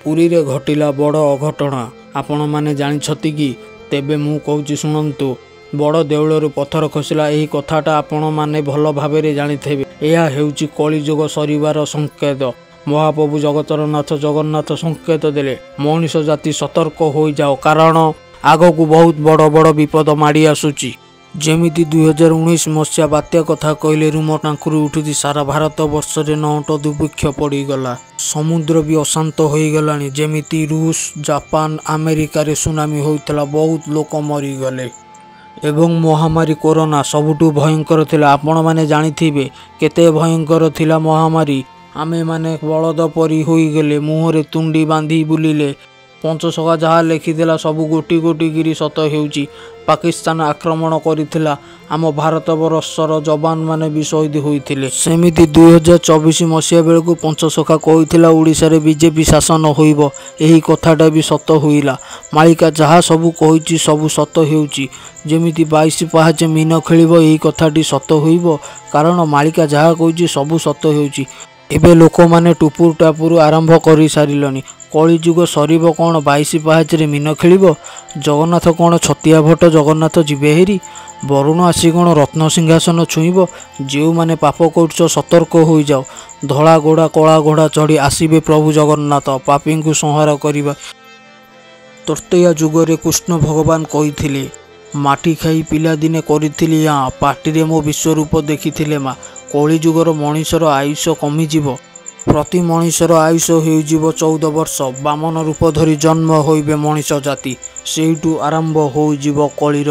पुरी रे घटिला बड़ अघटना आपण माने जानिछति कि? तेबे मु कहूची शुणंतु। बड़ देउलरू पत्थर खसिला एही कथाटा आपण माने भल भाबरे जानिथेबे। एहा हेउची कलिजुग सरिबार संकेत। महाप्रभु जगतर नाथ जगन्नाथ संकेत देले मनुष जाति सतर्क हो जाओ, कारण आगकू बहुत बड़ बड़ विपद माड़ी आसुची। जेमिति 2019 मसीहा बात्या कथा कहले रूम टांकुरी उठुची सारा भारत वर्ष रे नौट दुर्भिक्ष पड़ीगला। समुद्र भी अशांत हो गलानी। जेमिति रूस जापान अमेरिका रे सुनामी होइतला, बहुत लोक मरीगले। एवं महामारी कोरोना सबुठु भयंकर थिला। आपण माने जानिथिबे केते भयंकर थिला महामारी। आमे माने बलद परी होई गले, मुहरे तुंडी बांधी बुलिले। पंचसखा जहाँ लिखिला सबू गोटी गोटी गिरी सत हेउची। पाकिस्तान आक्रमण करिथिला, आम भारत बरसर जवान माने भी शहीद होइथिले। सेमिति 2024 मसीहा बेलकू पंचसखा कहिथिला ओडिशा रे बीजेपी शासन होइबो। एही कथाटा भी सत होइला। मालिका जहाँ सबू कहिची सबू सत हेउची। जेमिति 22 पाहाचे मीन खेलिबो, एही कथाटी सत होइबो, कारण मालिका जहाँ कहिची सबू सत हेउची। एबे लोक माने टुपुर टापुर आरंभ करि सारिलनी। कलिजुग सरीब कौन 22 पाहाचरे मीन खेलिबो? जगन्नाथ कौन छतिया भट्ट जगन्नाथ जीवे हेरी? वरुण आसी कौन रत्न सिंहासन छुईब? जो माने पाप करुच सतर्क हो जाओ। धला घोड़ा कला घोड़ा चढ़ी आसीबे प्रभु जगन्नाथ पापी को संहार करिबा। तृतीय जुगरे कृष्ण भगवान कहिथिले, माटी खाई पिला दिने करिथिली पार्टी रे मो विश्वरूप देखिथिले माँ। कलिजुगर मनीषर आयुष कमिजिव। प्रति मनीषर आयुष होइजिव 14 वर्ष। बामन रूप धरी जन्म होइबे मनीष जाति। सेइटु आरंभ होइजिव कलिर